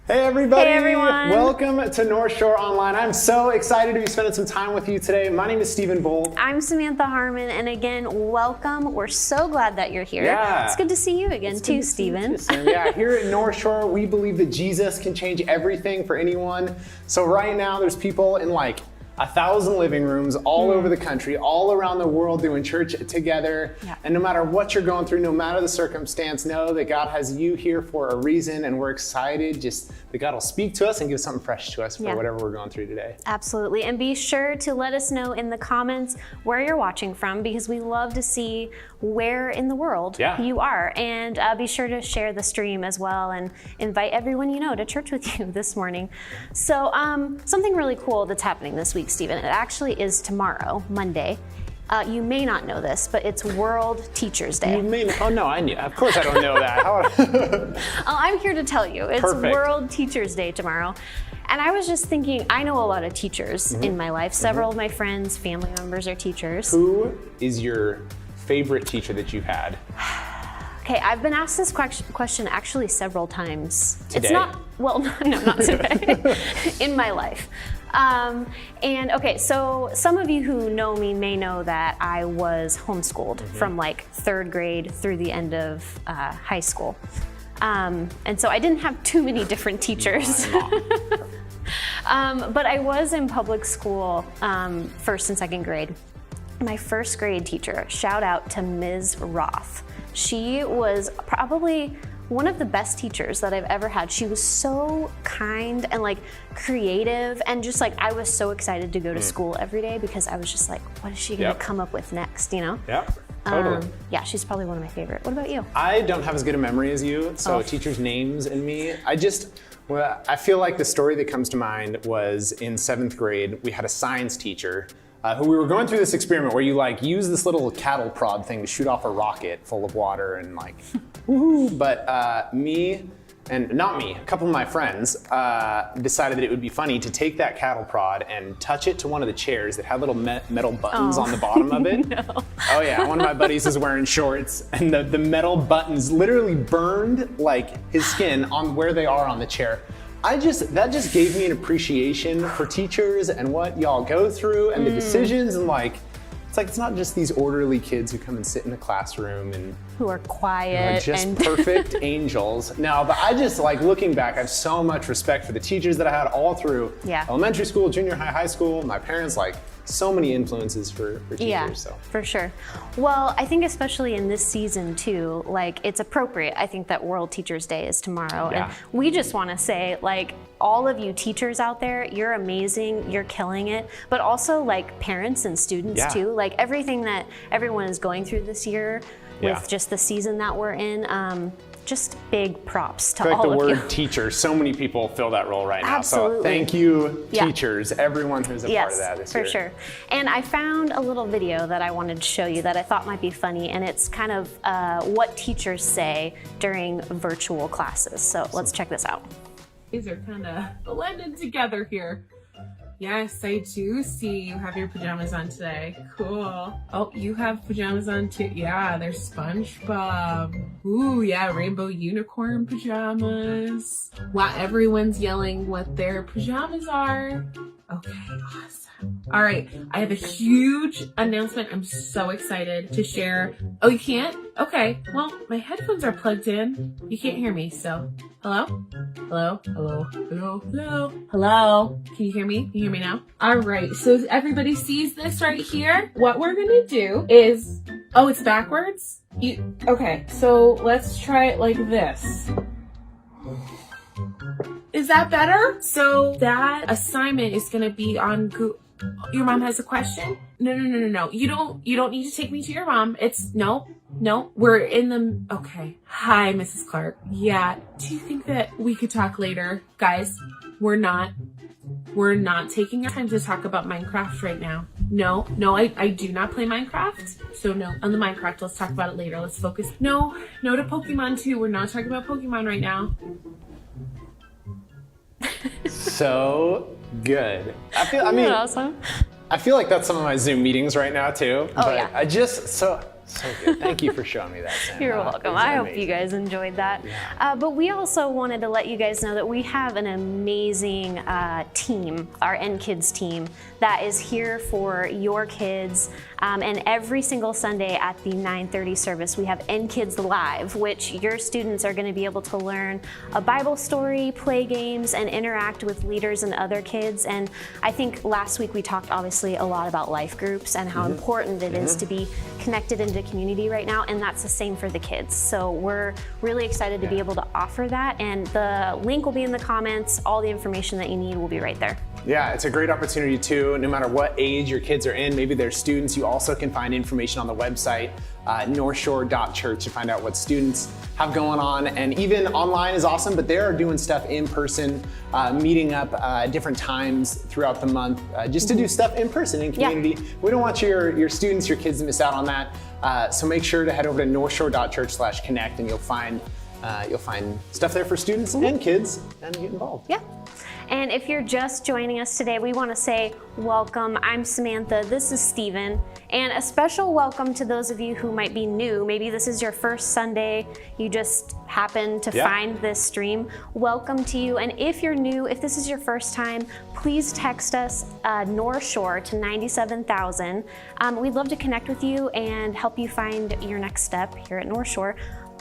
Hey everybody! Hey everyone! Welcome to Northshore Online. I'm so excited to be spending some time with you today. My name is Stephen Bolt. I'm Samantha Harmon, and again, welcome. We're so glad that you're here. Yeah. It's good to see you again too, Stephen. Yeah, here at Northshore, we believe that Jesus can change everything for anyone. So right now, there's people in like 1,000 living rooms all over the country, all around the world doing church together. Yeah. And no matter what you're going through, no matter the circumstance, know that God has you here for a reason, and we're excited just that God will speak to us and give something fresh to us for whatever we're going through today. Absolutely. And be sure to let us know in the comments where you're watching from, because we love to see where in the world you are. And be sure to share the stream as well and invite everyone you know to church with you this morning. So something really cool that's happening this week, Stephen. It actually is tomorrow, Monday. You may not know this, but it's World Teachers Day. You may, oh no, I knew. Of course I don't know that. I'm here to tell you. It's World Teachers Day tomorrow. And I was just thinking, I know a lot of teachers in my life. Several of my friends, family members are teachers. Who is your favorite teacher that you've had? Okay, I've been asked this question actually several times. Today? It's not, well, no, not today, in my life. And okay, so some of you who know me may know that I was homeschooled from like 3rd grade through the end of high school. And so I didn't have too many different teachers. But I was in public school 1st and 2nd grade. My 1st grade teacher, shout out to Ms. Roth. She was probably one of the best teachers that I've ever had. She was so kind and like creative, and just like I was so excited to go to school every day because I was just like, what is she gonna come up with next, you know? Yep, totally. Yeah, she's probably one of my favorite. What about you? I don't have as good a memory as you, so teachers' names and me. Well, I feel like the story that comes to mind was in 7th grade, we had a science teacher who we were going through this experiment where you like use this little cattle prod thing to shoot off a rocket full of water and like, woohoo. But me, and not me, a couple of my friends decided that it would be funny to take that cattle prod and touch it to one of the chairs that had little metal buttons on the bottom of it. No. Oh yeah, one of my buddies was wearing shorts, and the metal buttons literally burned like his skin on where they are on the chair. That just gave me an appreciation for teachers and what y'all go through and the decisions, and like, it's not just these orderly kids who come and sit in the classroom and who are quiet just and perfect angels. No, but I just like looking back, I have so much respect for the teachers that I had all through elementary school, junior high, high school. My parents, like, so many influences for teachers. Yeah, so. For sure. Well, I think especially in this season too, like it's appropriate, I think, that World Teachers Day is tomorrow. Yeah. And we just want to say, like, all of you teachers out there, you're amazing, you're killing it. But also like parents and students too, like everything that everyone is going through this year with just the season that we're in. Just big props to all of you. I feel like the word teacher, so many people fill that role right now. Absolutely. So thank you, teachers, everyone who's a part of that this year. For sure. And I found a little video that I wanted to show you that I thought might be funny, and it's kind of what teachers say during virtual classes. So let's check this out. These are kind of blended together here. Yes, I do see you have your pajamas on today. Cool. Oh, you have pajamas on too. Yeah, they're SpongeBob. Ooh, yeah, rainbow unicorn pajamas. Wow, everyone's yelling what their pajamas are. Okay, awesome. All right, I have a huge announcement. I'm so excited to share. Oh, you can't? Okay, well, my headphones are plugged in. You can't hear me, so hello? Hello? Hello? Hello? Hello? Hello? Can you hear me? Can you hear me now? All right, so everybody sees this right here. What we're gonna do is, oh, it's backwards? Okay, so let's try it like this. Is that better? So that assignment is gonna be on Google. Your mom has a question? No. You don't need to take me to your mom. It's no. We're in the, okay. Hi, Mrs. Clark. Yeah. Do you think that we could talk later? Guys, we're not taking our time to talk about Minecraft right now. No, I do not play Minecraft. So no, on the Minecraft, let's talk about it later. Let's focus. No to Pokemon too. We're not talking about Pokemon right now. So good. Awesome. I feel like that's some of my Zoom meetings right now too. Oh, yeah. So good. Thank you for showing me that, Sam. You're welcome. I hope you guys enjoyed that. Yeah. But we also wanted to let you guys know that we have an amazing team, our NKids team, that is here for your kids. And every single Sunday at the 9:30 service, we have NKids Live, which your students are going to be able to learn a Bible story, play games, and interact with leaders and other kids. And I think last week we talked obviously a lot about life groups and how important it is to be connected into community right now, and that's the same for the kids. So we're really excited to be able to offer that, and the link will be in the comments. All the information that you need will be right there. Yeah, it's a great opportunity too, no matter what age your kids are in. Maybe they're students. You also can find information on the website, northshore.church, to find out what students have going on. And even online is awesome, but they are doing stuff in person, meeting up different times throughout the month, just to do stuff in person in community. Yeah. We don't want your students, your kids to miss out on that. So make sure to head over to northshore.church/connect, and you'll find stuff there for students and kids, and get involved. Yeah. And if you're just joining us today, we want to say welcome. I'm Samantha, this is Steven, and a special welcome to those of you who might be new. Maybe this is your first Sunday, you just happened to find this stream. Welcome to you, and if you're new, if this is your first time, please text us Northshore to 97,000. We'd love to connect with you and help you find your next step here at Northshore.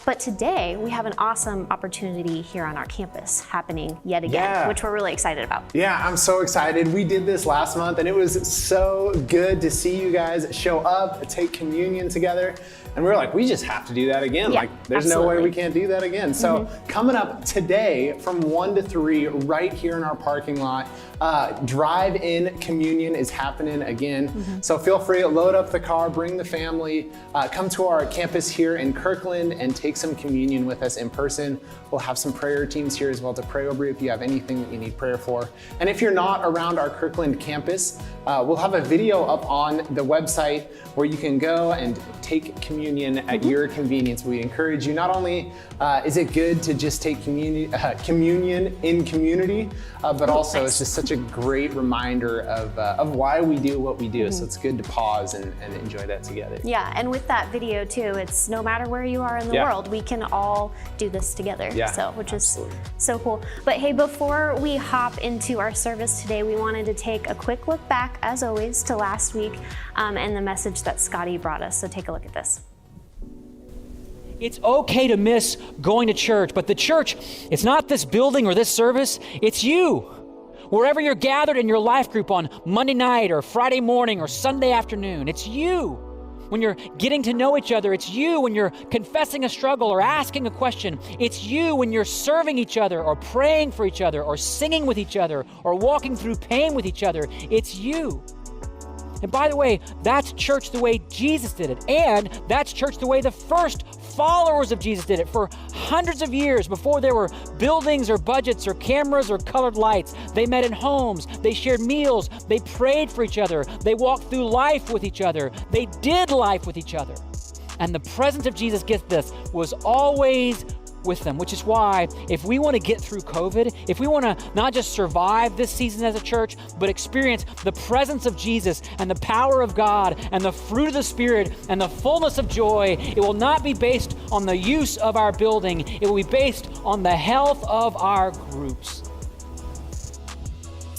But today we have an awesome opportunity here on our campus happening yet again, which we're really excited about. Yeah, I'm so excited. We did this last month and it was so good to see you guys show up, take communion together. And we were like, we just have to do that again. Yeah, like, there's no way we can't do that again. So coming up today from 1 to 3 right here in our parking lot, drive-in communion is happening again. So feel free to load up the car, bring the family, come to our campus here in Kirkland and take some communion with us in person. We'll have some prayer teams here as well to pray over you if you have anything that you need prayer for. And if you're not around our Kirkland campus, we'll have a video up on the website where you can go and take communion at your convenience. We encourage you, not only is it good to just take communion in community, but also it's just such a great reminder of why we do what we do. So it's good to pause and enjoy that together. Yeah, and with that video too, it's no matter where you are in the world, we can all do this together. Yeah, so, which is so cool. But hey, before we hop into our service today, we wanted to take a quick look back, as always, to last week and the message that Scotty brought us. So take a look at this. It's okay to miss going to church, but the church, it's not this building or this service, it's you. Wherever you're gathered in your life group on Monday night or Friday morning or Sunday afternoon, it's you. When you're getting to know each other, it's you. When you're confessing a struggle or asking a question, it's you. When you're serving each other or praying for each other or singing with each other or walking through pain with each other, it's you. And by the way, that's church the way Jesus did it. And that's church the way the first followers of Jesus did it for hundreds of years before there were buildings or budgets or cameras or colored lights. They met in homes, they shared meals, they prayed for each other, they walked through life with each other, they did life with each other. And the presence of Jesus, get this, was always with them, which is why if we want to get through COVID, if we want to not just survive this season as a church, but experience the presence of Jesus and the power of God and the fruit of the Spirit and the fullness of joy, it will not be based on the use of our building. It will be based on the health of our groups.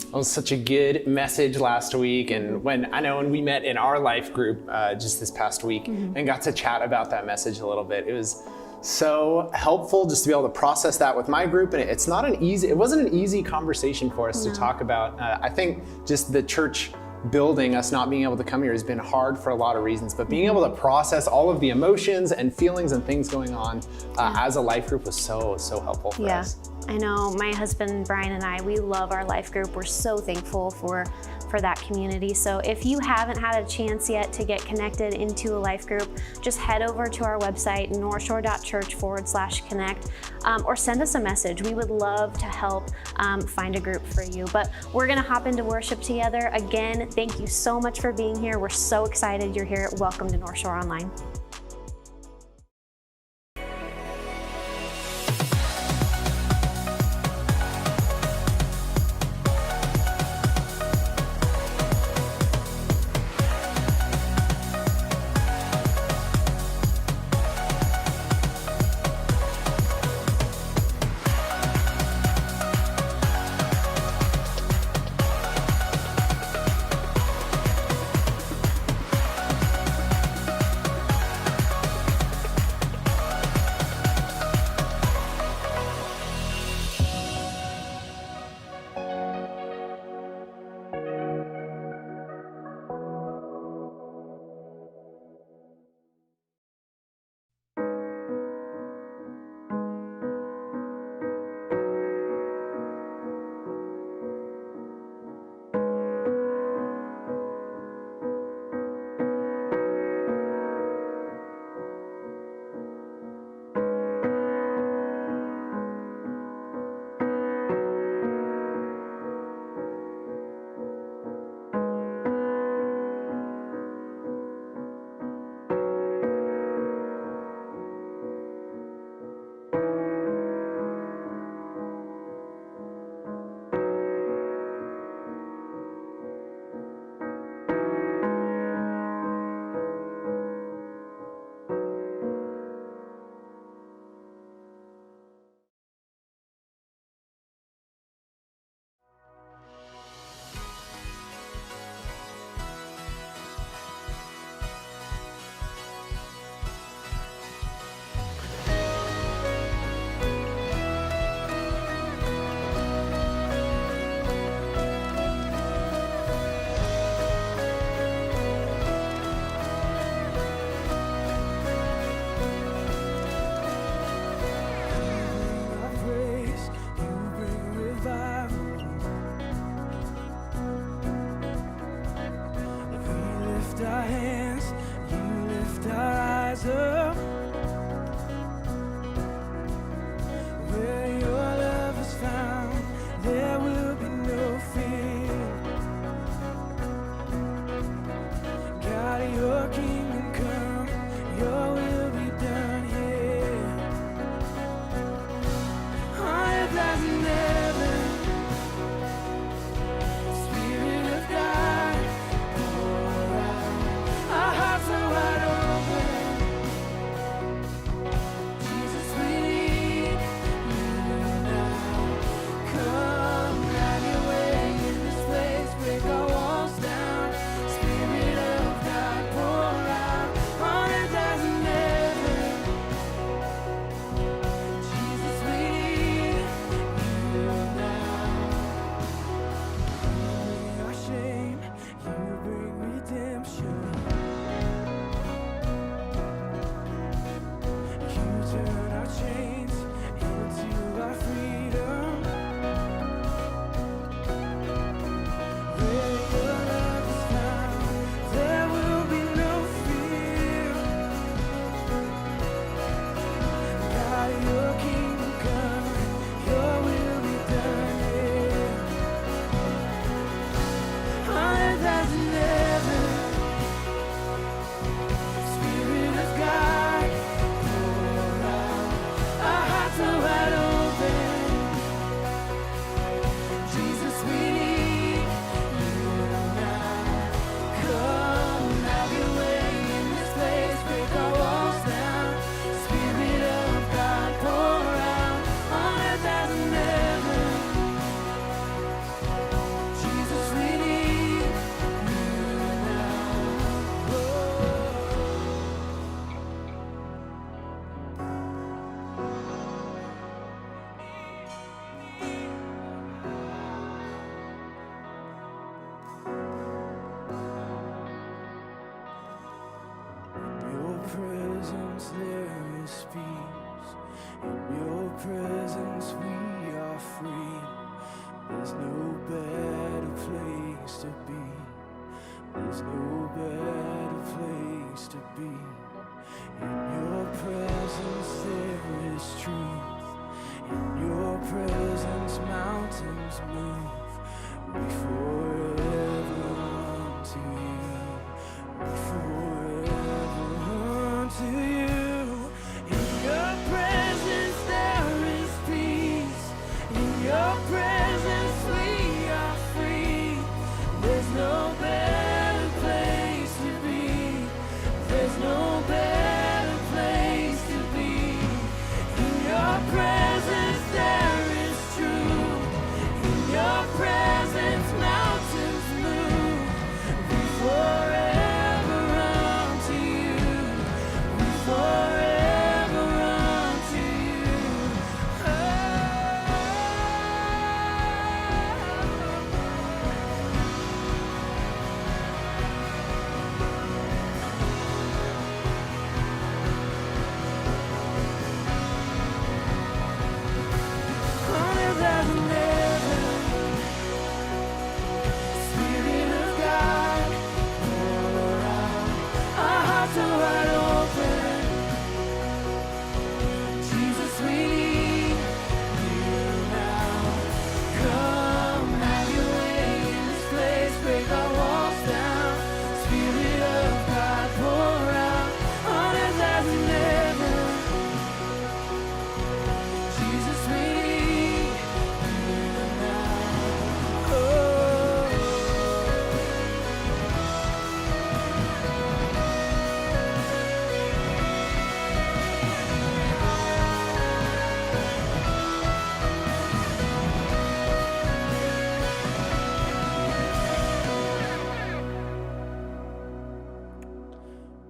It was such a good message last week, and when we met in our life group just this past week and got to chat about that message a little bit, it was so helpful just to be able to process that with my group. And it wasn't an easy conversation for us to talk about. I think just the church building, us not being able to come here, has been hard for a lot of reasons, but being able to process all of the emotions and feelings and things going on as a life group was so helpful for us. I know my husband Brian and I, we love our life group. We're so thankful for that community. So if you haven't had a chance yet to get connected into a life group, just head over to our website, northshore.church/connect, or send us a message. We would love to help find a group for you. But we're gonna hop into worship together. Again, thank you so much for being here. We're so excited you're here. Welcome to Northshore Online. presence we are free. There's no better place to be. There's no better place to be. In your presence there is truth. In your presence mountains move. We forever run to you. We forever run to you. In your presence there is peace. In your presence we are free. There's no better place to be. There's no better place to be. In your presence there is truth. In your presence mountains move. We forever run to you. We forever run to you. On earth as in heaven, Spirit of God, pour out. Our hearts are wide open. Jesus, we need you now. Come, have your way in this place. Break our walls down. Spirit of God, pour out. On earth as in heaven. Jesus, we need you now. Oh.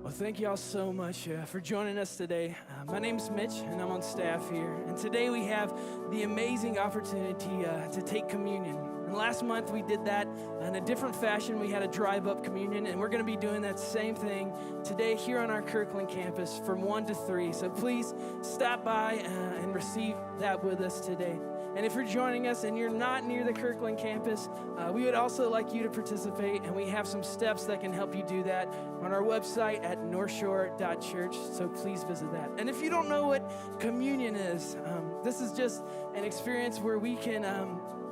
Well, thank y'all so much for joining us today. My name's Mitch, and I'm on staff here. And today we have the amazing opportunity to take communion. And last month we did that in a different fashion. We had a drive-up communion, and we're going to be doing that same thing today here on our Kirkland campus from 1 to 3. So please stop by and receive that with us today. And if you're joining us and you're not near the Kirkland campus, we would also like you to participate, and we have some steps that can help you do that on our website at northshore.church, so please visit that. And if you don't know what communion is, this is just an experience where we can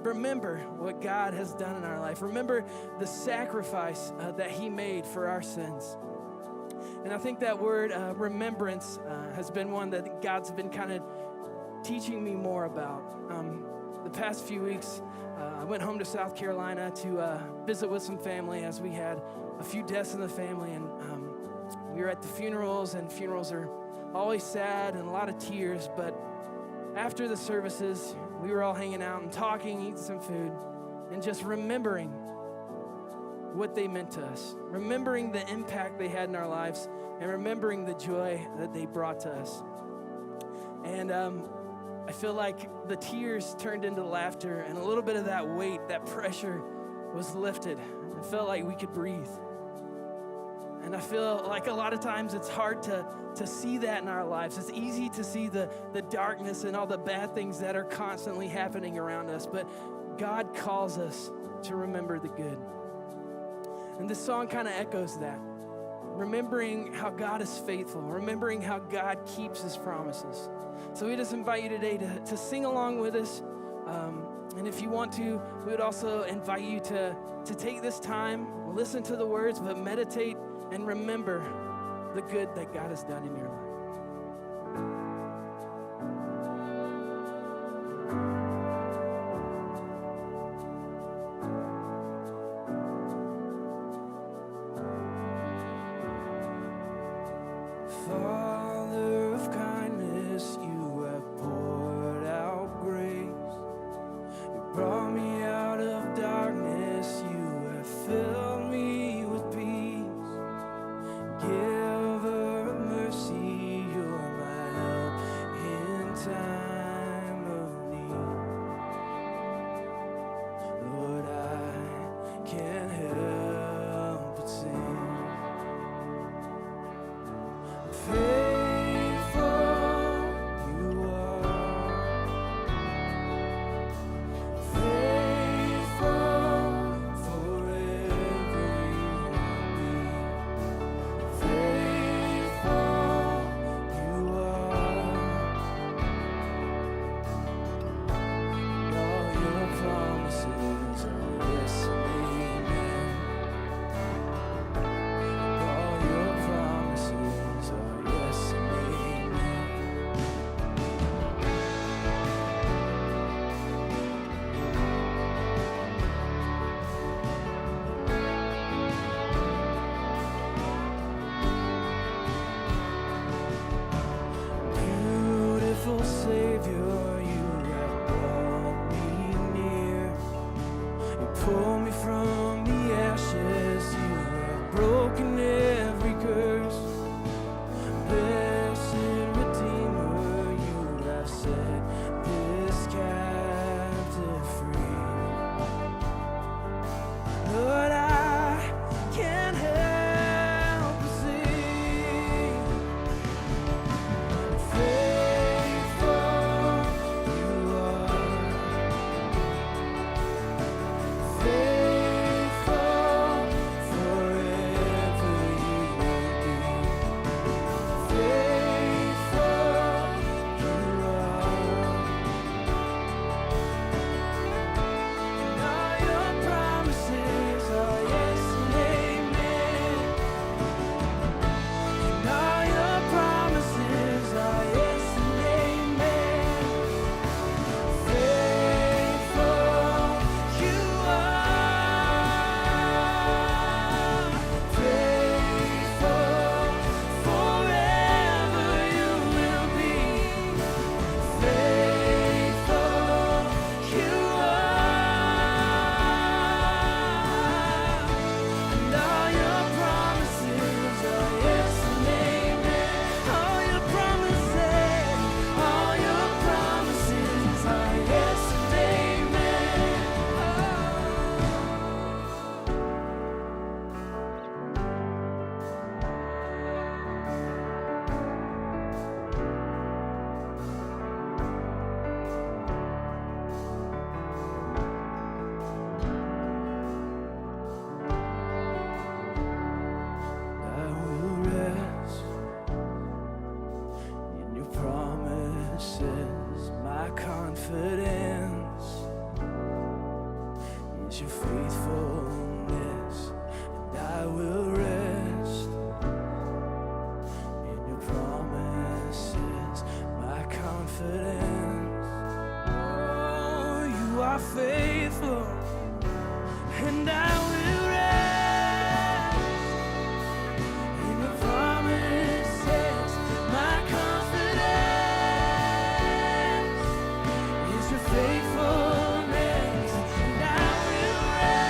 remember what God has done in our life, remember the sacrifice that He made for our sins. And I think that word remembrance has been one that God's been kind of teaching me more about. The past few weeks, I went home to South Carolina to visit with some family, as we had a few deaths in the family, and we were at the funerals, and funerals are always sad and a lot of tears, but after the services, we were all hanging out and talking, eating some food, and just remembering what they meant to us, remembering the impact they had in our lives, and remembering the joy that they brought to us. And I feel like the tears turned into laughter, and a little bit of that weight, that pressure was lifted. It felt like we could breathe. And I feel like a lot of times it's hard to see that in our lives. It's easy to see the darkness and all the bad things that are constantly happening around us, but God calls us to remember the good. And this song kind of echoes that. Remembering how God is faithful, remembering how God keeps His promises. So we just invite you today to sing along with us. And if you want to, we would also invite you to take this time, listen to the words, but meditate and remember the good that God has done in your life. Father of kindness, you have poured out grace. You brought me out of darkness, you have filled me with peace. Giver of mercy, pulled me from the ashes. You have broken every curse. Blessed Redeemer, you have set this captive free. Lord, I can't help but sing. Faithful you are. Faithful forever you will be. Faithful you are. And all your promises are yes and amen. And all your promises are yes and amen. Faithful you are. Faithful forever you will be. Faithful you are. And all your promises are yes and amen. All your promises are yes and amen. I will rest in your promises. My confidence is your faithfulness, and I will rest in your promises. My confidence, oh, you are faithful, and I will rest in your promises. My confidence is your faithfulness, and I will rest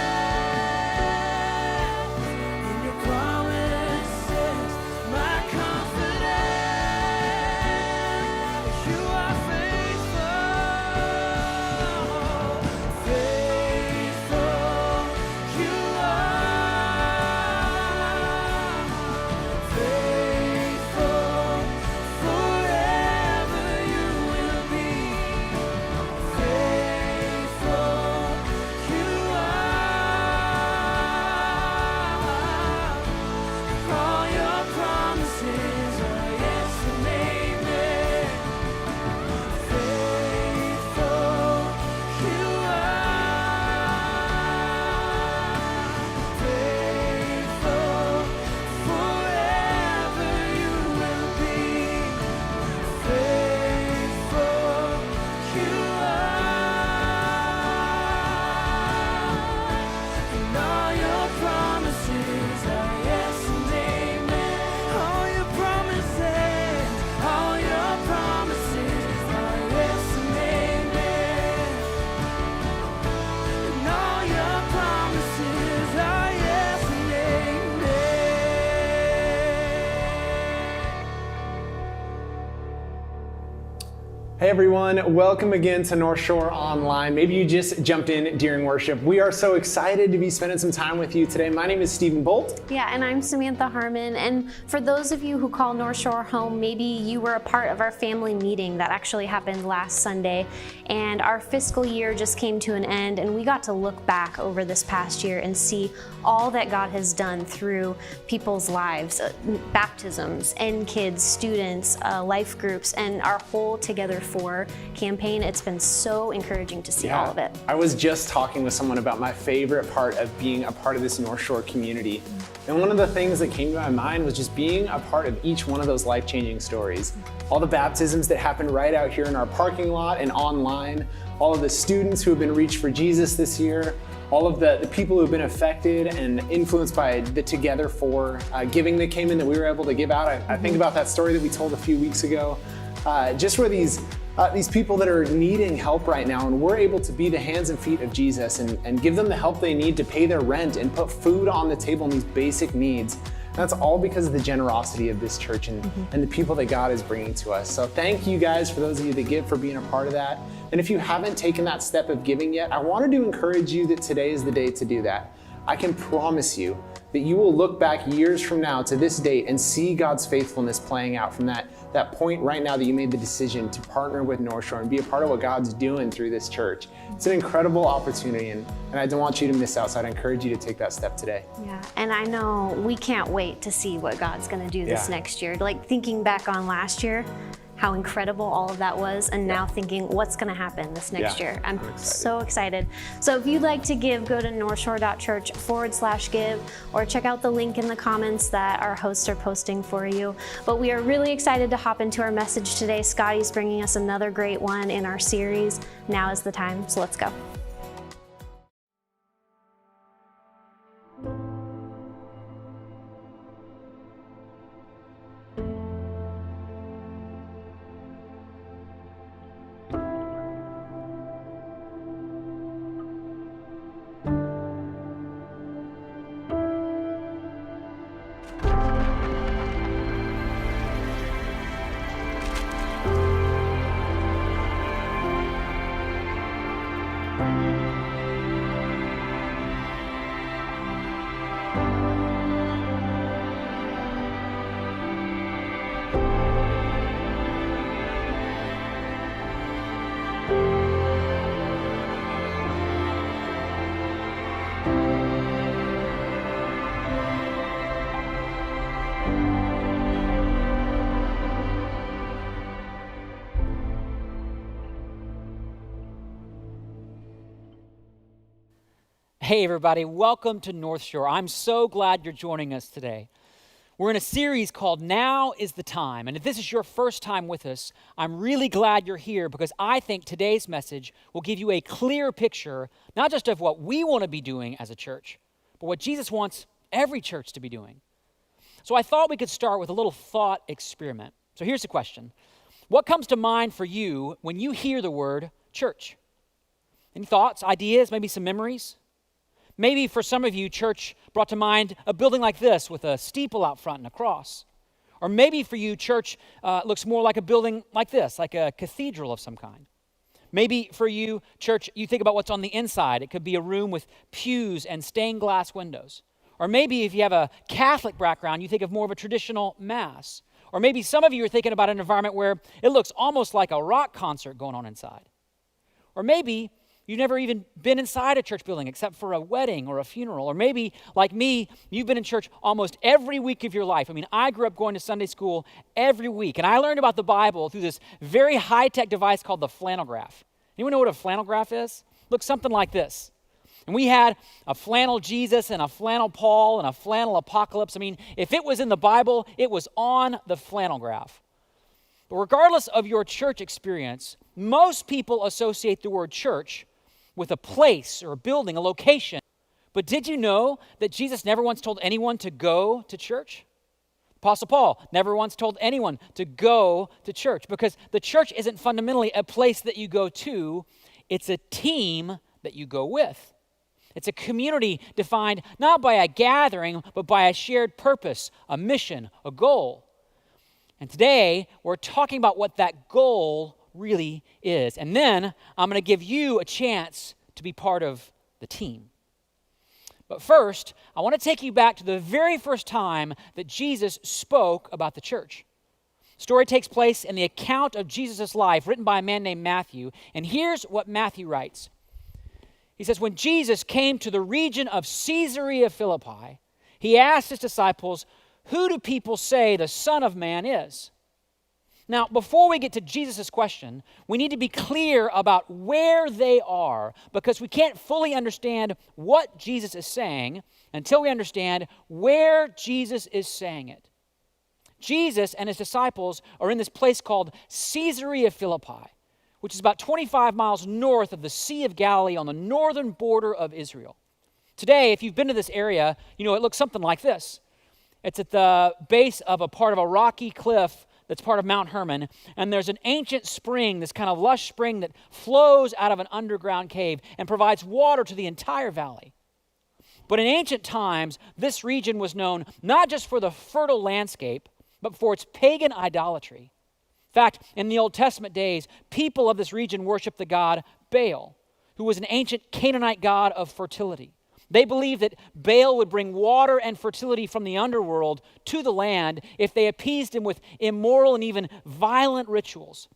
in your promises. My confidence, you are faithful. Faithful you are. Faithful forever you will be. Faithful you are. All your promises are yes and amen. Faithful you are. Faithful forever you will be. Faithful you are. And all your promises are yes and amen. All your promises are yes and amen. And all your promises are yes and amen. Hey everyone, welcome again to Northshore Online. Maybe you just jumped in during worship. We are so excited to be spending some time with you today. My name is Stephen Bolt. Yeah, and I'm Samantha Harmon. And for those of you who call North Shore home, maybe you were a part of our family meeting that actually happened last Sunday. And our fiscal year just came to an end, and we got to look back over this past year and see all that God has done through people's lives, baptisms, and kids, students, life groups, and our whole Together For campaign. It's been so encouraging to see all of it. I was just talking with someone about my favorite part of being a part of this North Shore community. And one of the things that came to my mind was just being a part of each one of those life-changing stories. All the baptisms that happened right out here in our parking lot and online, all of the students who have been reached for Jesus this year, all of the people who have been affected and influenced by the Together For giving that came in that we were able to give out. I think about that story that we told a few weeks ago. Just where these these people that are needing help right now, and we're able to be the hands and feet of Jesus and give them the help they need to pay their rent and put food on the table and these basic needs. And that's all because of the generosity of this church and the people that God is bringing to us. So thank you guys, for those of you that give, for being a part of that. And if you haven't taken that step of giving yet, I wanted to encourage you that today is the day to do that. I can promise you that you will look back years from now to this date and see God's faithfulness playing out from that point right now that you made the decision to partner with Northshore and be a part of what God's doing through this church. It's an incredible opportunity, and I don't want you to miss out, so I'd encourage you to take that step today. Yeah, and I know we can't wait to see what God's gonna do this next year. Like thinking back on last year, how incredible all of that was, and now thinking what's going to happen this next year. I'm so excited. So if you'd like to give, go to northshore.church/give, or check out the link in the comments that our hosts are posting for you. But we are really excited to hop into our message today. Scotty's bringing us another great one in our series. Now is the time, so let's go. Hey everybody, welcome to Northshore. I'm so glad you're joining us today. We're in a series called Now is the Time, and if this is your first time with us, I'm really glad you're here because I think today's message will give you a clear picture, not just of what we want to be doing as a church, but what Jesus wants every church to be doing. So I thought we could start with a little thought experiment. So here's the question. What comes to mind for you when you hear the word church? Any thoughts, ideas, maybe some memories? Maybe for some of you, church brought to mind a building like this with a steeple out front and a cross. Or maybe for you, church looks more like a building like this, like a cathedral of some kind. Maybe for you, church, you think about what's on the inside. It could be a room with pews and stained glass windows. Or maybe if you have a Catholic background, you think of more of a traditional mass. Or maybe some of you are thinking about an environment where it looks almost like a rock concert going on inside. Or maybe you've never even been inside a church building except for a wedding or a funeral. Or maybe, like me, you've been in church almost every week of your life. I mean, I grew up going to Sunday school every week, and I learned about the Bible through this very high-tech device called the flannel graph. Anyone know what a flannel graph is? Looks something like this. And we had a flannel Jesus and a flannel Paul and a flannel apocalypse. I mean, if it was in the Bible, it was on the flannel graph. But regardless of your church experience, most people associate the word church with a place or a building, a location. But did you know that Jesus never once told anyone to go to church? Apostle Paul never once told anyone to go to church because the church isn't fundamentally a place that you go to, it's a team that you go with. It's a community defined not by a gathering, but by a shared purpose, a mission, a goal. And today, we're talking about what that goal really is. And then I'm going to give you a chance to be part of the team. But first, I want to take you back to the very first time that Jesus spoke about the church. The story takes place in the account of Jesus' life written by a man named Matthew. And here's what Matthew writes. He says, when Jesus came to the region of Caesarea Philippi, he asked his disciples, "Who do people say the Son of Man is?" Now, before we get to Jesus' question, we need to be clear about where they are because we can't fully understand what Jesus is saying until we understand where Jesus is saying it. Jesus and his disciples are in this place called Caesarea Philippi, which is about 25 miles north of the Sea of Galilee on the northern border of Israel. Today, if you've been to this area, you know it looks something like this. It's at the base of a part of a rocky cliff that's part of Mount Hermon, and there's an ancient spring, this kind of lush spring that flows out of an underground cave and provides water to the entire valley. But in ancient times, this region was known not just for the fertile landscape, but for its pagan idolatry. In fact, in the Old Testament days, people of this region worshiped the god Baal, who was an ancient Canaanite god of fertility. They believed that Baal would bring water and fertility from the underworld to the land if they appeased him with immoral and even violent rituals.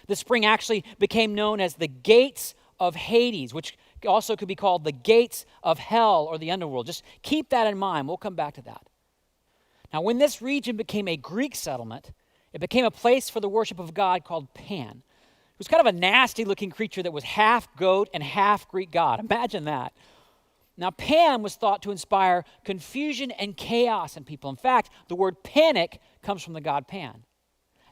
The spring actually became known as the gates of Hades, which also could be called the gates of hell or the underworld. Just keep that in mind. We'll come back to that. Now, when this region became a Greek settlement, it became a place for the worship of God called Pan. It was kind of a nasty-looking creature that was half goat and half Greek god. Imagine that. Now, Pan was thought to inspire confusion and chaos in people. In fact, the word panic comes from the god Pan.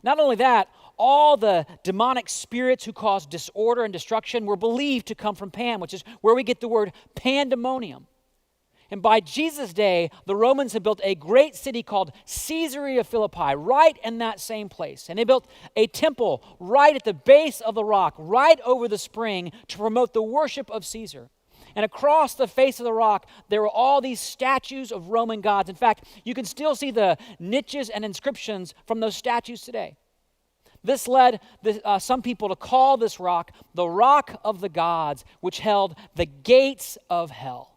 Not only that, all the demonic spirits who caused disorder and destruction were believed to come from Pan, which is where we get the word pandemonium. And by Jesus' day, the Romans had built a great city called Caesarea Philippi, right in that same place. And they built a temple right at the base of the rock, right over the spring, to promote the worship of Caesar. And across the face of the rock, there were all these statues of Roman gods. In fact, you can still see the niches and inscriptions from those statues today. This led some people to call this rock the Rock of the Gods, which held the gates of hell.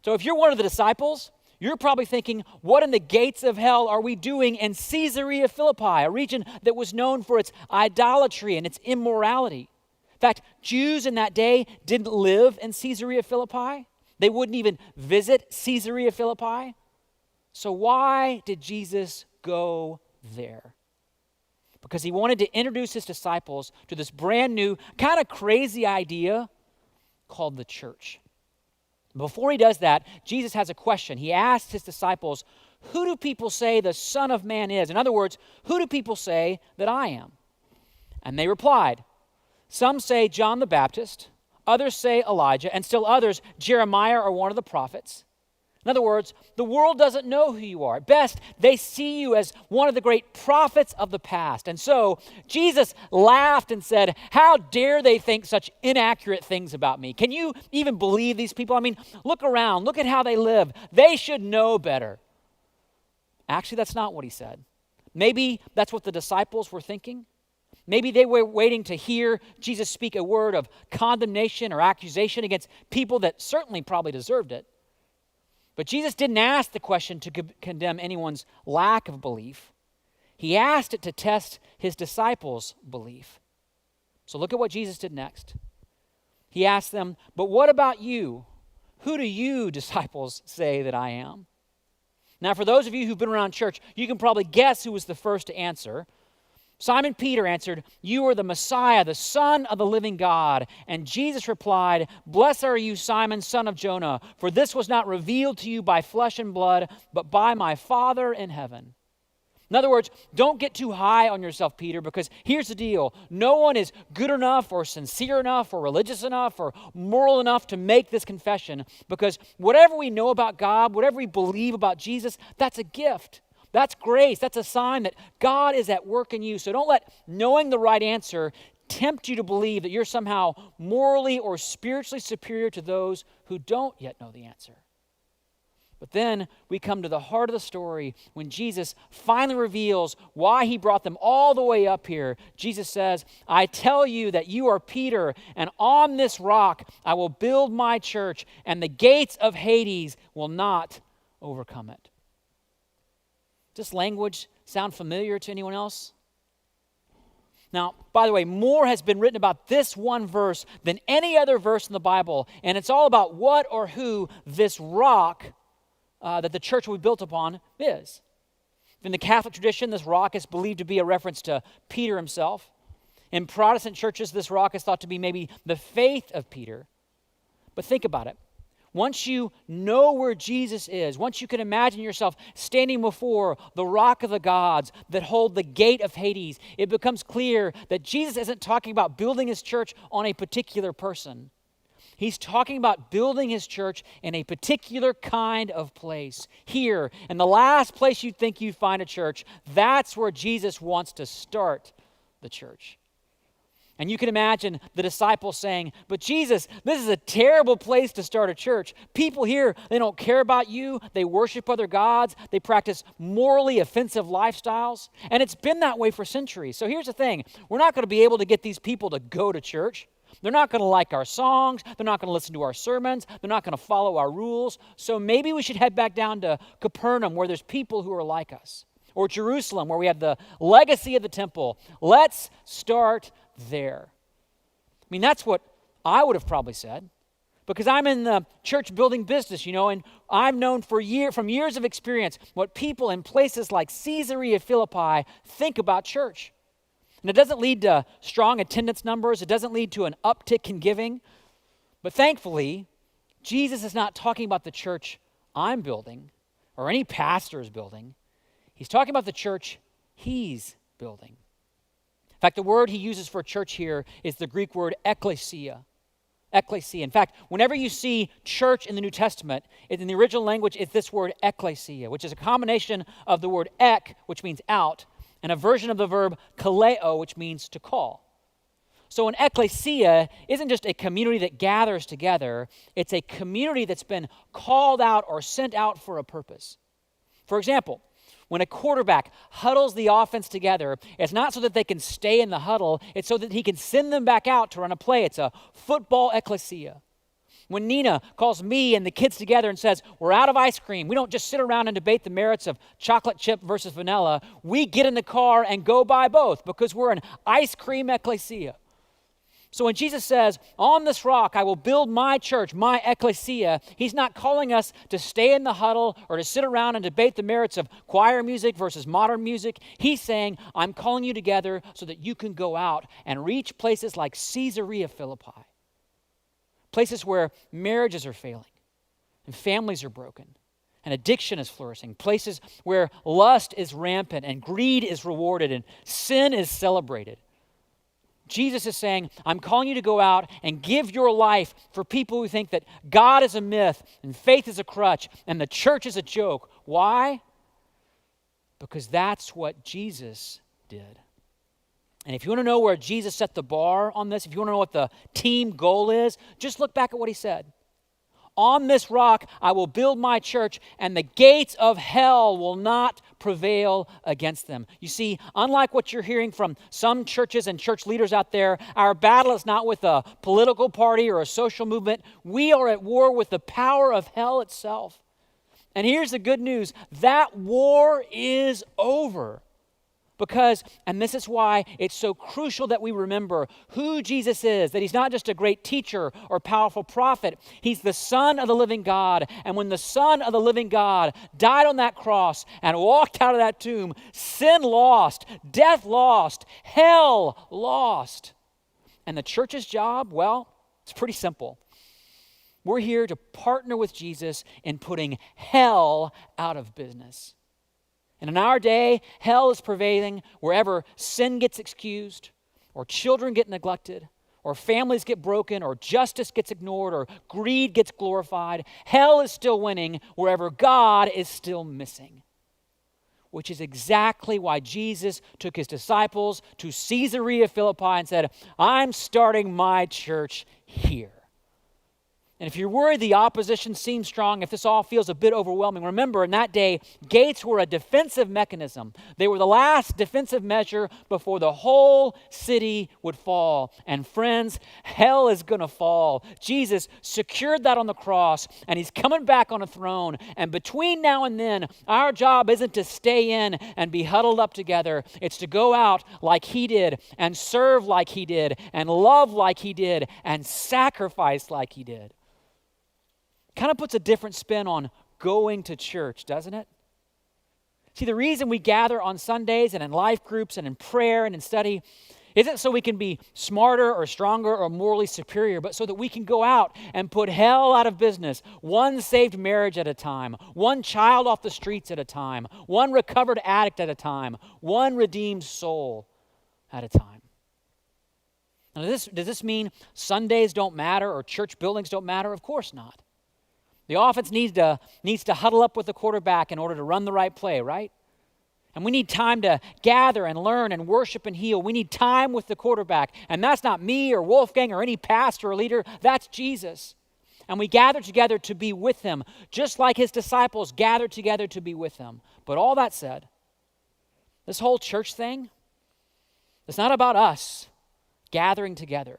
So if you're one of the disciples, you're probably thinking, what in the gates of hell are we doing in Caesarea Philippi, a region that was known for its idolatry and its immorality? In fact, Jews in that day didn't live in Caesarea Philippi. They wouldn't even visit Caesarea Philippi. So why did Jesus go there? Because he wanted to introduce his disciples to this brand new, kind of crazy idea called the church. Before he does that, Jesus has a question. He asked his disciples, who do people say the Son of Man is? In other words, who do people say that I am? And they replied, some say John the Baptist, others say Elijah, and still others, Jeremiah or one of the prophets. In other words, the world doesn't know who you are. At best, they see you as one of the great prophets of the past. And so Jesus laughed and said, how dare they think such inaccurate things about me? Can you even believe these people? I mean, look around. Look at how they live. They should know better. Actually, that's not what he said. Maybe that's what the disciples were thinking. Maybe they were waiting to hear Jesus speak a word of condemnation or accusation against people that certainly probably deserved it. But Jesus didn't ask the question to condemn anyone's lack of belief. He asked it to test his disciples' belief. So look at what Jesus did next. He asked them, but what about you? Who do you, disciples, say that I am? Now, for those of you who've been around church, you can probably guess who was the first to answer. Simon Peter answered, you are the Messiah, the Son of the living God. And Jesus replied, blessed are you, Simon, son of Jonah, for this was not revealed to you by flesh and blood, but by my Father in heaven. In other words, don't get too high on yourself, Peter, because here's the deal. No one is good enough or sincere enough or religious enough or moral enough to make this confession, because whatever we know about God, whatever we believe about Jesus, that's a gift. That's grace. That's a sign that God is at work in you. So don't let knowing the right answer tempt you to believe that you're somehow morally or spiritually superior to those who don't yet know the answer. But then we come to the heart of the story when Jesus finally reveals why he brought them all the way up here. Jesus says, I tell you that you are Peter, and on this rock I will build my church, and the gates of Hades will not overcome it. Does this language sound familiar to anyone else? Now, by the way, more has been written about this one verse than any other verse in the Bible, and it's all about what or who this rock that the church will be built upon is. In the Catholic tradition, this rock is believed to be a reference to Peter himself. In Protestant churches, this rock is thought to be maybe the faith of Peter. But think about it. Once you know where Jesus is, once you can imagine yourself standing before the rock of the gods that hold the gate of Hades, it becomes clear that Jesus isn't talking about building his church on a particular person. He's talking about building his church in a particular kind of place. Here, in the last place you'd think you'd find a church, that's where Jesus wants to start the church. And you can imagine the disciples saying, but Jesus, this is a terrible place to start a church. People here, they don't care about you. They worship other gods. They practice morally offensive lifestyles. And it's been that way for centuries. So here's the thing. We're not going to be able to get these people to go to church. They're not going to like our songs. They're not going to listen to our sermons. They're not going to follow our rules. So maybe we should head back down to Capernaum where there's people who are like us. Or Jerusalem where we have the legacy of the temple. Let's start there. I mean, that's what I would have probably said. Because I'm in the church building business, and I've known from years of experience what people in places like Caesarea Philippi think about church. And it doesn't lead to strong attendance numbers. It doesn't lead to an uptick in giving. But thankfully, Jesus is not talking about the church I'm building or any pastor is building. He's talking about the church he's building. In fact, the word he uses for church here is the Greek word ekklesia. Ekklesia. In fact, whenever you see church in the New Testament, in the original language, it's this word ekklesia, which is a combination of the word ek, which means out, and a version of the verb kaleo, which means to call. So an ekklesia isn't just a community that gathers together, it's a community that's been called out or sent out for a purpose. For example, when a quarterback huddles the offense together, it's not so that they can stay in the huddle, it's so that he can send them back out to run a play. It's a football ekklesia. When Nina calls me and the kids together and says, we're out of ice cream, we don't just sit around and debate the merits of chocolate chip versus vanilla. We get in the car and go buy both because we're an ice cream ekklesia. So when Jesus says, on this rock I will build my church, my ekklesia, he's not calling us to stay in the huddle or to sit around and debate the merits of choir music versus modern music. He's saying, I'm calling you together so that you can go out and reach places like Caesarea Philippi. Places where marriages are failing and families are broken and addiction is flourishing. Places where lust is rampant and greed is rewarded and sin is celebrated. Jesus is saying, I'm calling you to go out and give your life for people who think that God is a myth and faith is a crutch and the church is a joke. Why? Because that's what Jesus did. And if you want to know where Jesus set the bar on this, if you want to know what the team goal is, just look back at what he said. On this rock I will build my church, and the gates of hell will not prevail against them. You see, unlike what you're hearing from some churches and church leaders out there, our battle is not with a political party or a social movement. We are at war with the power of hell itself. And here's the good news, that war is over. Because, and this is why it's so crucial that we remember who Jesus is, that he's not just a great teacher or powerful prophet. He's the Son of the living God. And when the Son of the living God died on that cross and walked out of that tomb, sin lost, death lost, hell lost. And the church's job, well, it's pretty simple. We're here to partner with Jesus in putting hell out of business. And in our day, hell is prevailing wherever sin gets excused, or children get neglected, or families get broken, or justice gets ignored, or greed gets glorified. Hell is still winning wherever God is still missing. Which is exactly why Jesus took his disciples to Caesarea Philippi and said, I'm starting my church here. And if you're worried the opposition seems strong, if this all feels a bit overwhelming, remember in that day, gates were a defensive mechanism. They were the last defensive measure before the whole city would fall. And friends, hell is going to fall. Jesus secured that on the cross, and he's coming back on a throne. And between now and then, our job isn't to stay in and be huddled up together. It's to go out like he did, and serve like he did, and love like he did, and sacrifice like he did. Kind of puts a different spin on going to church, doesn't it? See, the reason we gather on Sundays and in life groups and in prayer and in study isn't so we can be smarter or stronger or morally superior, but so that we can go out and put hell out of business, one saved marriage at a time, one child off the streets at a time, one recovered addict at a time, one redeemed soul at a time. Now, does this mean Sundays don't matter or church buildings don't matter? Of course not. The offense needs to huddle up with the quarterback in order to run the right play, right? And we need time to gather and learn and worship and heal. We need time with the quarterback. And that's not me or Wolfgang or any pastor or leader. That's Jesus. And we gather together to be with him, just like his disciples gathered together to be with him. But all that said, this whole church thing, it's not about us gathering together.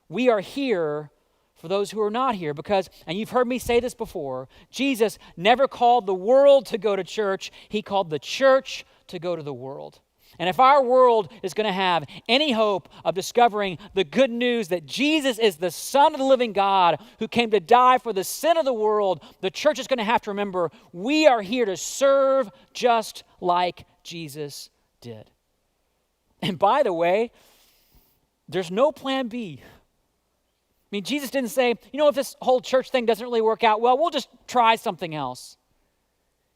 We are here for those who are not here because, and you've heard me say this before, Jesus never called the world to go to church. He called the church to go to the world. And if our world is going to have any hope of discovering the good news that Jesus is the Son of the living God who came to die for the sin of the world, the church is going to have to remember we are here to serve just like Jesus did. And by the way, there's no plan B. I mean, Jesus didn't say, if this whole church thing doesn't really work out, well, we'll just try something else.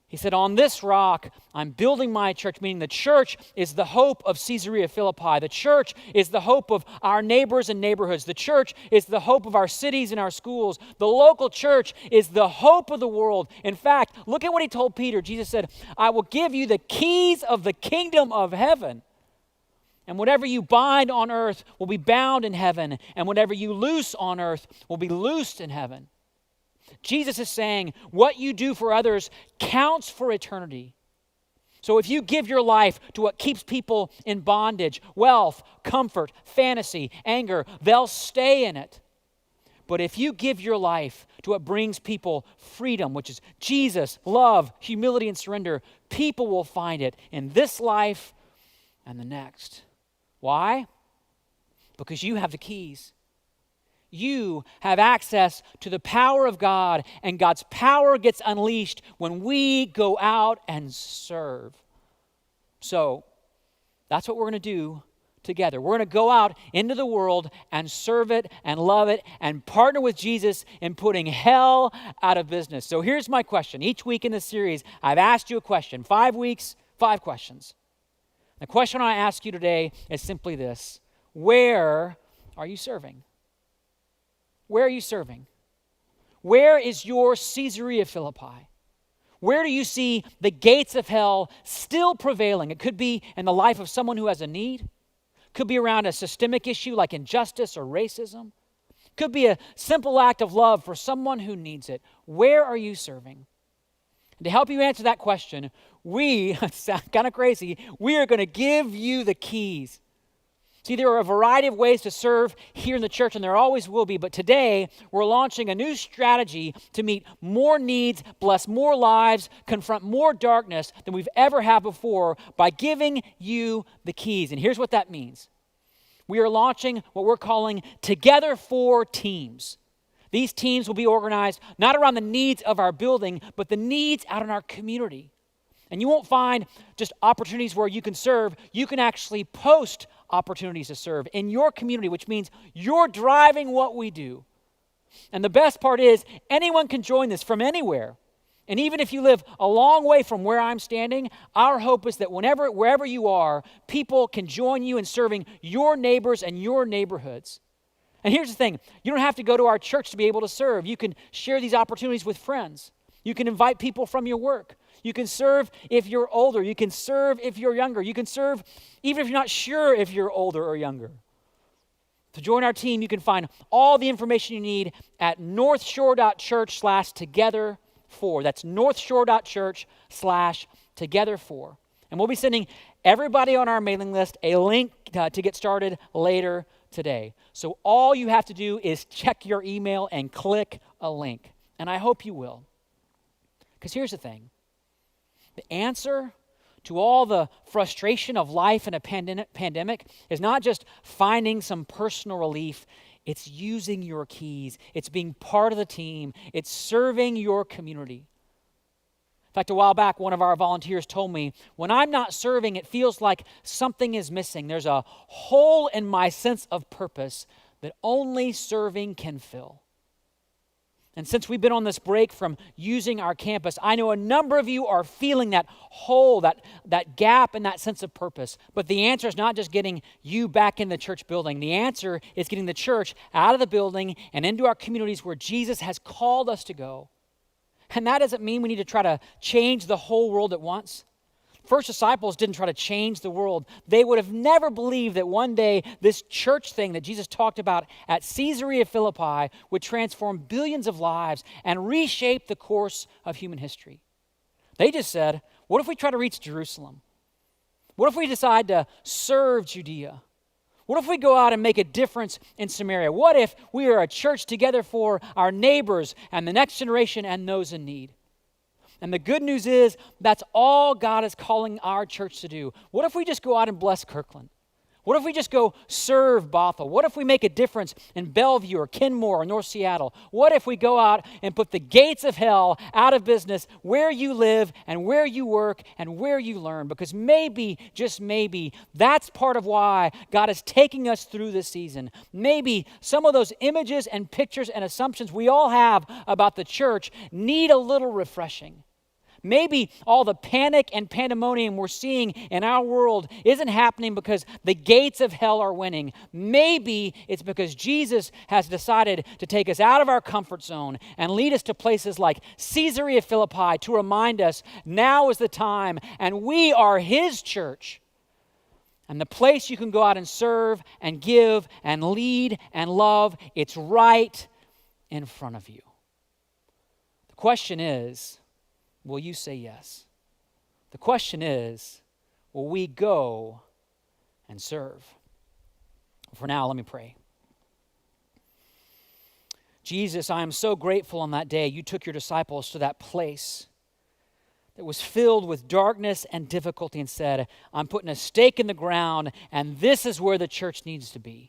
He said, on this rock, I'm building my church, meaning the church is the hope of Caesarea Philippi. The church is the hope of our neighbors and neighborhoods. The church is the hope of our cities and our schools. The local church is the hope of the world. In fact, look at what he told Peter. Jesus said, I will give you the keys of the kingdom of heaven. And whatever you bind on earth will be bound in heaven, and whatever you loose on earth will be loosed in heaven. Jesus is saying what you do for others counts for eternity. So if you give your life to what keeps people in bondage, wealth, comfort, fantasy, anger, they'll stay in it. But if you give your life to what brings people freedom, which is Jesus, love, humility, and surrender, people will find it in this life and the next. Why? Because you have the keys. You have access to the power of God, and God's power gets unleashed when we go out and serve. So, that's what we're going to do together. We're going to go out into the world and serve it and love it and partner with Jesus in putting hell out of business. So here's my question. Each week in this series, I've asked you a question. 5 weeks, 5 questions. The question I ask you today is simply this. Where are you serving? Where are you serving? Where is your Caesarea Philippi? Where do you see the gates of hell still prevailing? It could be in the life of someone who has a need. Could be around a systemic issue like injustice or racism. Could be a simple act of love for someone who needs it. Where are you serving? And to help you answer that question, it sounds kind of crazy, we are going to give you the keys. See, there are a variety of ways to serve here in the church, and there always will be, but today we're launching a new strategy to meet more needs, bless more lives, confront more darkness than we've ever had before by giving you the keys. And here's what that means. We are launching what we're calling Together for Teams. These teams will be organized not around the needs of our building, but the needs out in our community. And you won't find just opportunities where you can serve. You can actually post opportunities to serve in your community, which means you're driving what we do. And the best part is anyone can join this from anywhere. And even if you live a long way from where I'm standing, our hope is that wherever you are, people can join you in serving your neighbors and your neighborhoods. And here's the thing, you don't have to go to our church to be able to serve. You can share these opportunities with friends. You can invite people from your work. You can serve if you're older. You can serve if you're younger. You can serve even if you're not sure if you're older or younger. To join our team, you can find all the information you need at northshore.church/together4. That's northshore.church/together4. And we'll be sending everybody on our mailing list a link to get started later today. So all you have to do is check your email and click a link. And I hope you will. Because here's the thing. The answer to all the frustration of life in a pandemic is not just finding some personal relief. It's using your keys. It's being part of the team. It's serving your community. In fact, a while back, one of our volunteers told me, when I'm not serving, it feels like something is missing. There's a hole in my sense of purpose that only serving can fill. And since we've been on this break from using our campus, I know a number of you are feeling that hole, that gap, and that sense of purpose. But the answer is not just getting you back in the church building. The answer is getting the church out of the building and into our communities where Jesus has called us to go. And that doesn't mean we need to try to change the whole world at once. First disciples didn't try to change the world. They would have never believed that one day this church thing that Jesus talked about at Caesarea Philippi would transform billions of lives and reshape the course of human history. They just said, what if we try to reach Jerusalem? What if we decide to serve Judea? What if we go out and make a difference in Samaria? What if we are a church together for our neighbors and the next generation and those in need? And the good news is that's all God is calling our church to do. What if we just go out and bless Kirkland? What if we just go serve Bothell? What if we make a difference in Bellevue or Kenmore or North Seattle? What if we go out and put the gates of hell out of business where you live and where you work and where you learn? Because maybe, just maybe, that's part of why God is taking us through this season. Maybe some of those images and pictures and assumptions we all have about the church need a little refreshing. Maybe all the panic and pandemonium we're seeing in our world isn't happening because the gates of hell are winning. Maybe it's because Jesus has decided to take us out of our comfort zone and lead us to places like Caesarea Philippi to remind us now is the time and we are His church. And the place you can go out and serve and give and lead and love, it's right in front of you. The question is, will you say yes? The question is, will we go and serve? For now, let me pray. Jesus, I am so grateful on that day you took your disciples to that place that was filled with darkness and difficulty and said, I'm putting a stake in the ground and this is where the church needs to be.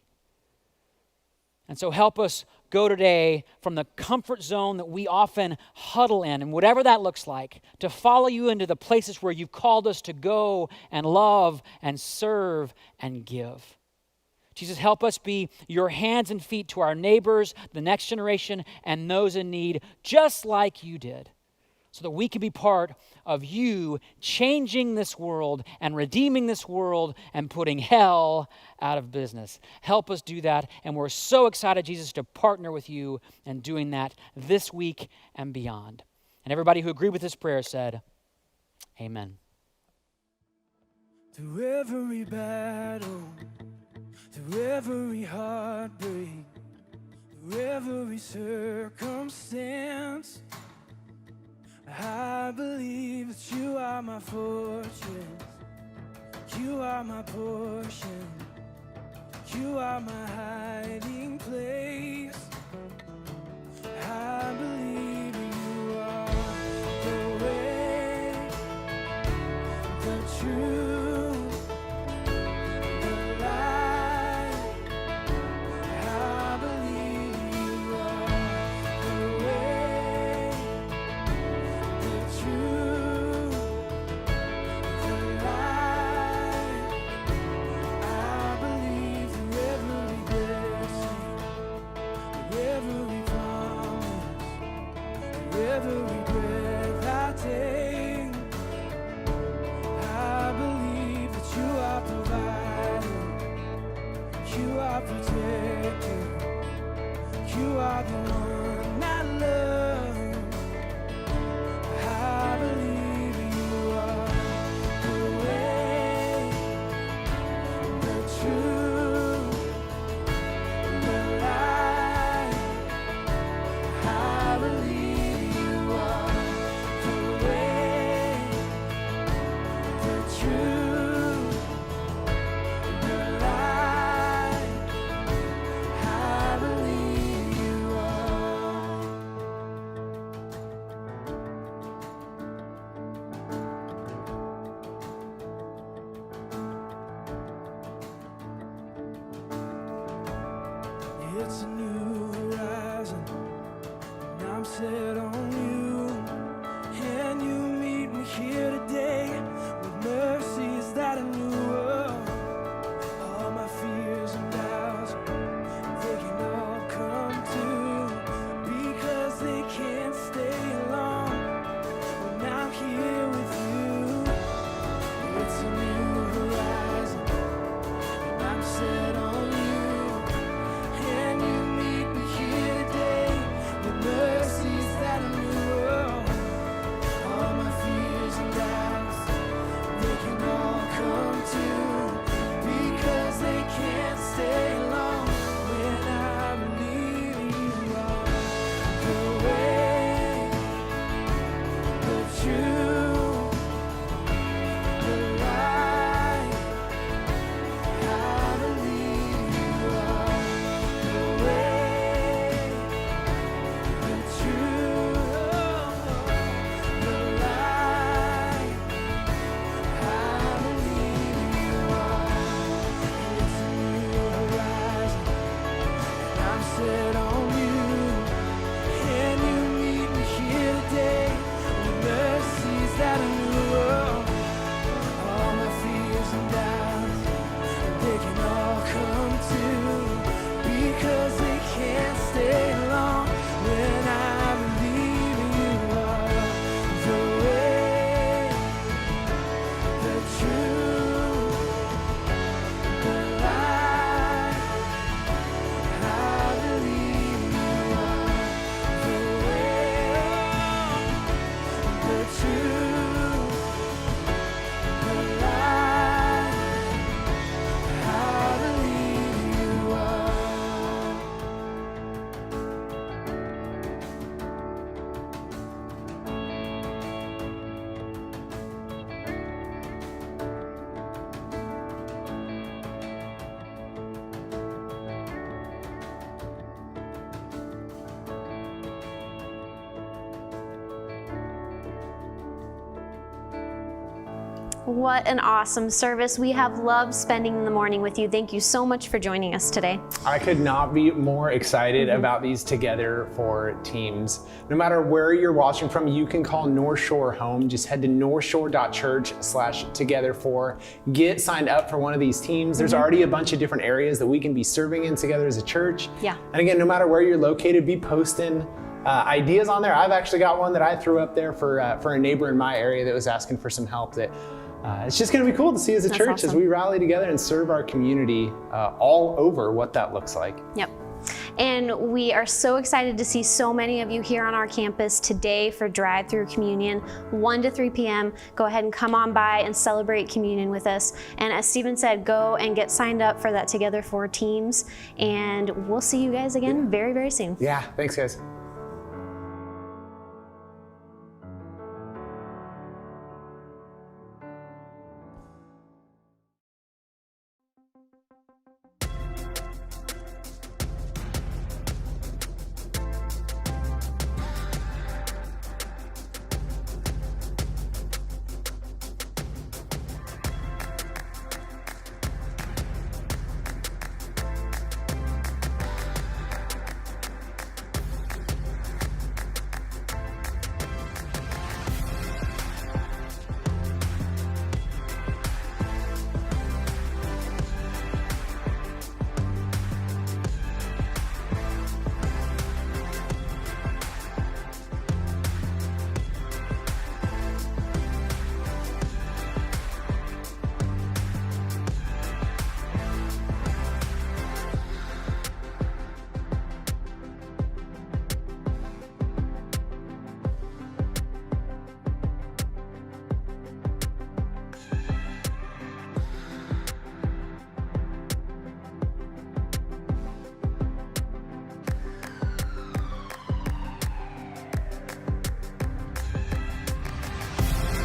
And so help us go today from the comfort zone that we often huddle in, and whatever that looks like, to follow you into the places where you've called us to go and love and serve and give. Jesus, help us be your hands and feet to our neighbors, the next generation, and those in need, just like you did, so that we can be part of you changing this world and redeeming this world and putting hell out of business. Help us do that, and we're so excited, Jesus, to partner with you in doing that this week and beyond. And everybody who agreed with this prayer said, amen. Through every battle, through every heartbreak, through every circumstance, I believe that you are my fortress, you are my portion, you are my hiding place. I believe you are the way, the truth, the light. I believe you are the way, the truth, the light. I believe through every blessing, through every promise, through every breath I take. I believe that you are providing, you are protecting, you are the one I love. I believe you are the way, the truth, the light. I believe you are the way, the truth, the light. I believe you are. It's a new horizon, and I'm set on you. And you meet me here today with mercies that I knew of. All my fears and doubts, they can all come true because they What an awesome service. We have loved spending the morning with you. Thank you so much for joining us today. I could not be more excited about these Together for teams. No matter where you're watching from, you can call Northshore home. Just head to northshore.church/together4. Get signed up for one of these teams. There's already a bunch of different areas that we can be serving in together as a church. Yeah. And again, no matter where you're located, be posting ideas on there. I've actually got one that I threw up there for a neighbor in my area that was asking for some help. That it's just going to be cool to see as a church as we rally together and serve our community all over what that looks like. Yep. And we are so excited to see so many of you here on our campus today for drive-through communion, 1 to 3 p.m. Go ahead and come on by and celebrate communion with us. And as Stephen said, go and get signed up for that Together for Teams. And we'll see you guys again very, very soon. Yeah, thanks guys.